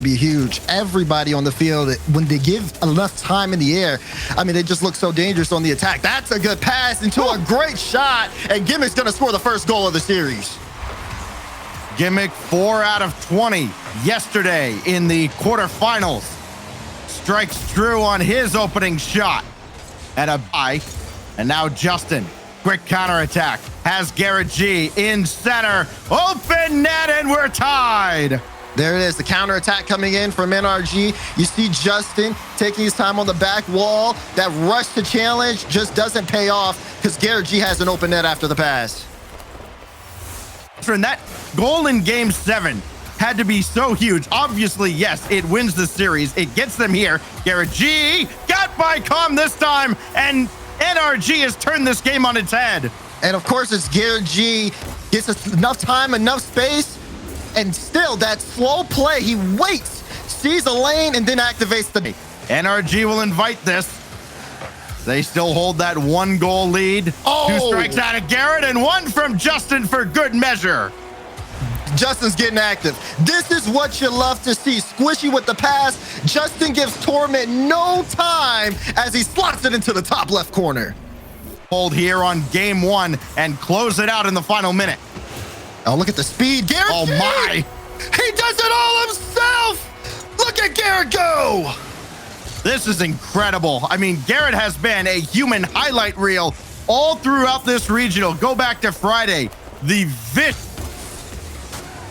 be huge. Everybody on the field, when they give enough time in the air, I mean, they just look so dangerous on the attack. That's a good pass into a great shot, and Gimmick's gonna score the first goal of the series. Gimmick 4 out of 20 yesterday in the quarterfinals. Strikes Drew on his opening shot. And a bye. And now Justin, quick counterattack, has Garrett G in center. Open net, and we're tied. There it is, the counterattack coming in from NRG. You see Justin taking his time on the back wall. That rush to challenge just doesn't pay off because Garrett G has an open net after the pass. And that goal in game 7 had to be so huge. Obviously, yes, it wins the series. It gets them here. Garrett G got by Com this time, and NRG has turned this game on its head. And of course, it's Garrett G gets enough time, enough space, and still that slow play. He waits, sees a lane, and then activates the... NRG will invite this. They still hold that 1-goal lead. Oh! 2 strikes out of Garrett and 1 from Justin for good measure. Justin's getting active. This is what you love to see. Squishy with the pass. Justin gives Torment no time as he slots it into the top left corner. Hold here on game 1 and close it out in the final minute. Oh, look at the speed. Garrett Oh, G! my. He does it all himself. Look at Garrett go. This is incredible. I mean, Garrett has been a human highlight reel all throughout this regional. Go back to Friday.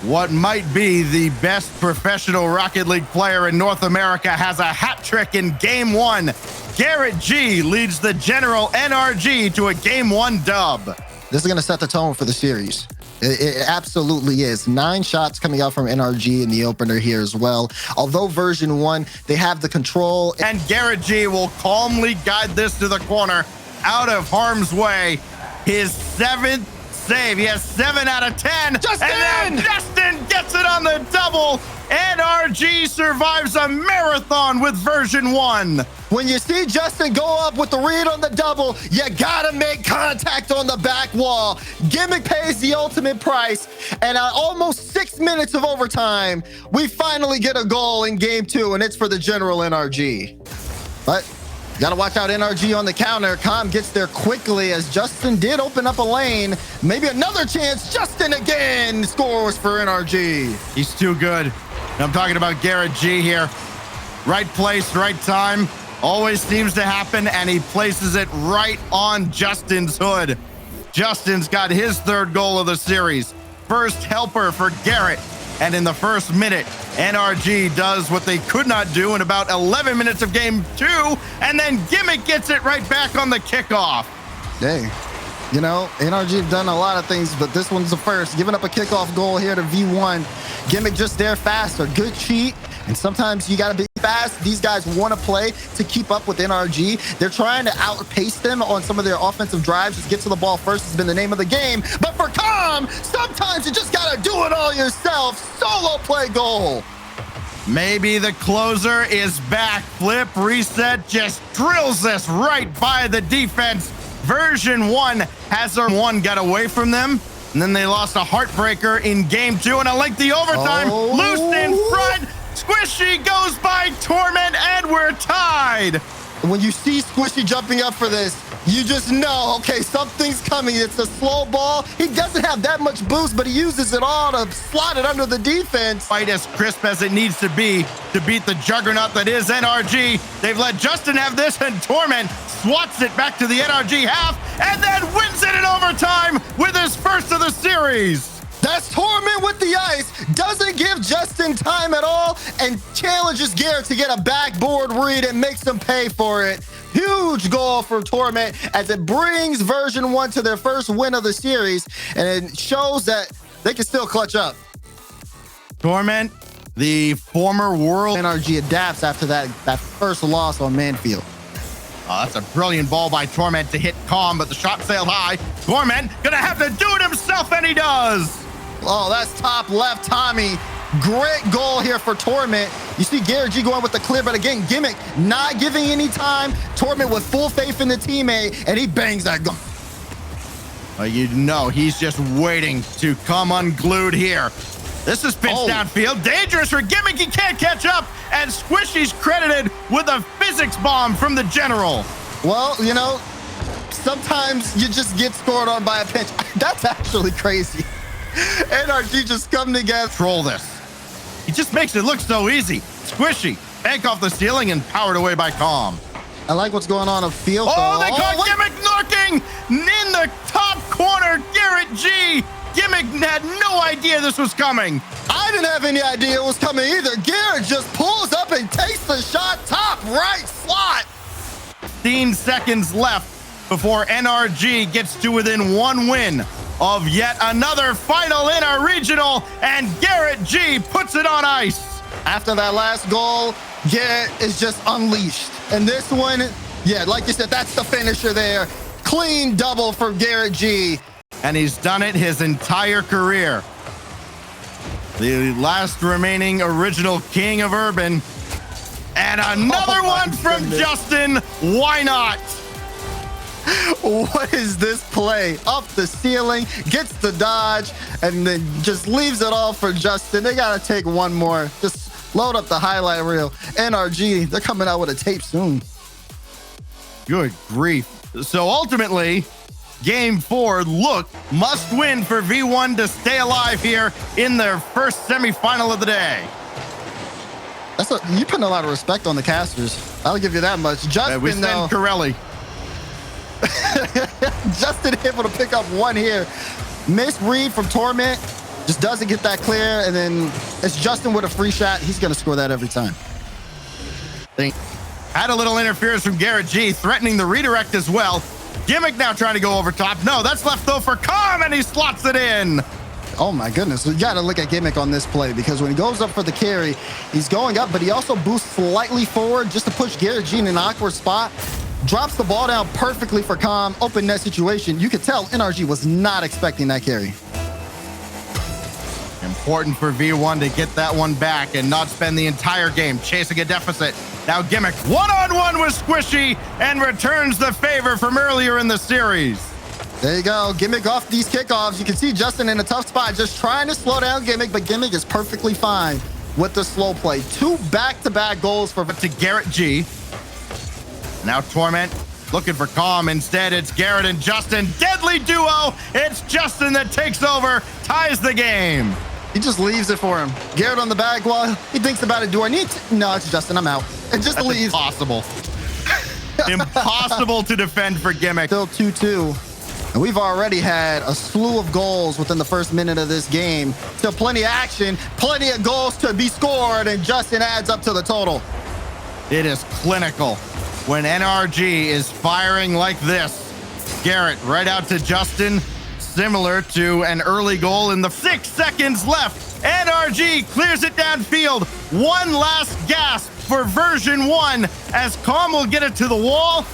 What might be the best professional Rocket League player in North America has a hat trick in game 1. Garrett G leads the general NRG to a game 1 dub. This is going to set the tone for the series. It absolutely is. 9 shots coming out from NRG in the opener here as well. Although version 1, they have the control. And Garrett G will calmly guide this to the corner out of harm's way. His 7th save. He has 7 out of 10. Justin! And now Justin gets it on the double. NRG survives a marathon with version 1. When you see Justin go up with the read on the double, you gotta make contact on the back wall. Gimmick pays the ultimate price, and at almost 6 minutes of overtime, we finally get a goal in game 2, and it's for the general NRG. But you gotta watch out NRG on the counter. Com gets there quickly as Justin did open up a lane. Maybe another chance. Justin again scores for NRG. He's too good. I'm talking about Garrett G here. Right place, right time. Always seems to happen, and he places it right on Justin's hood. Justin's got his 3rd goal of the series. First helper for Garrett. And in the first minute, NRG does what they could not do in about 11 minutes of game 2, and then Gimmick gets it right back on the kickoff. Dang. You know, NRG have done a lot of things, but this one's the first. Giving up a kickoff goal here to V1. Gimmick just there faster. Good cheat. And sometimes you got to be fast. These guys want to play to keep up with NRG. They're trying to outpace them on some of their offensive drives. Just get to the ball first has been the name of the game. But for Com, sometimes you just got to do it all yourself. Solo play goal. Maybe the closer is back. Flip, reset, just drills this right by the defense. Version 1 has their 1 got away from them. And then they lost a heartbreaker in game 2 and a lengthy overtime. Oh. Loose in front. Squishy goes by Torment, and we're tied. When you see Squishy jumping up for this, you just know, okay, something's coming. It's a slow ball. He doesn't have that much boost, but he uses it all to slot it under the defense. Fight as crisp as it needs to be to beat the juggernaut that is NRG. They've let Justin have this, and Torment swats it back to the NRG half, and then wins it in overtime with his first of the series. That's Torment with the ice. Doesn't give Justin time at all and challenges Garrett to get a backboard read and makes him pay for it. Huge goal for Torment as it brings version 1 to their first win of the series, and it shows that they can still clutch up. Torment, the former world NRG adapts after that first loss on Manfield. Oh, that's a brilliant ball by Torment to hit Com, but the shot sailed high. Torment gonna have to do it himself, and he does. Oh, that's top left, Tommy. Great goal here for Torment. You see Garrett G going with the clear, but again, Gimmick not giving any time. Torment with full faith in the teammate, and he bangs that goal. You know, he's just waiting to come unglued here. This is pitched downfield. Dangerous for Gimmick. He can't catch up. And Squishy's credited with a physics bomb from the general. Well, you know, sometimes you just get scored on by a pinch. That's actually crazy. NRG just come together. Troll this. He just makes it look so easy. Squishy, bank off the ceiling and powered away by Calm. I like what's going on field. Oh, they caught Gimmick knocking in the top corner. Garrett G. Gimmick had no idea this was coming. I didn't have any idea it was coming either. Garrett just pulls up and takes the shot top right slot. 15 seconds left before NRG gets to within 1 win of yet another final in our regional, and Garrett G puts it on ice. After that last goal, Garrett is just unleashed. And this one, yeah, like you said, that's the finisher there. Clean double for Garrett G. And he's done it his entire career. The last remaining original king of Urban. And another one from Justin. Why not? What is this play? Up the ceiling, gets the dodge, and then just leaves it all for Justin. They got to take one more. Just load up the highlight reel. NRG, they're coming out with a tape soon. Good grief. So ultimately, Game 4 must win for V1 to stay alive here in their first semifinal of the day. You're putting a lot of respect on the casters. I'll give you that much. Justin, we send Corelli. Justin able to pick up one here. Misread from Torment. Just doesn't get that clear. And then it's Justin with a free shot. He's going to score that every time. Had a little interference from Garrett G, threatening the redirect as well. Gimmick now trying to go over top. No, that's left though for Calm, and he slots it in. Oh my goodness. You got to look at Gimmick on this play, because when he goes up for the carry, he's going up, but he also boosts slightly forward just to push Garrett G in an awkward spot. Drops the ball down perfectly for Calm. Open net situation. You could tell NRG was not expecting that carry. Important for V1 to get that one back and not spend the entire game chasing a deficit. Now Gimmick one-on-one with Squishy and returns the favor from earlier in the series. There you go. Gimmick off these kickoffs. You can see Justin in a tough spot, just trying to slow down Gimmick, but Gimmick is perfectly fine with the slow play. 2 back-to-back goals to Garrett G. Now Torment looking for Calm. Instead, it's Garrett and Justin. Deadly duo. It's Justin that takes over, ties the game. He just leaves it for him. Garrett on the back wall. He thinks about it. Do I need to? No, it's Justin. I'm out. And just leaves. Impossible. Impossible to defend for Gimmick. Still 2-2. And we've already had a slew of goals within the first minute of this game. Still plenty of action, plenty of goals to be scored, and Justin adds up to the total. It is clinical when NRG is firing like this. Garrett right out to Justin, similar to an early goal in the 6 seconds left. NRG clears it downfield. One last gasp for version 1 as Calm will get it to the wall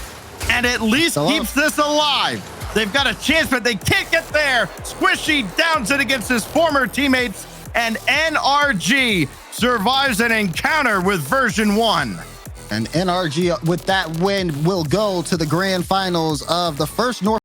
and at least keeps this alive. They've got a chance, but they can't get there. Squishy downs it against his former teammates, and NRG survives an encounter with version 1. And NRG with that win will go to the grand finals of the first North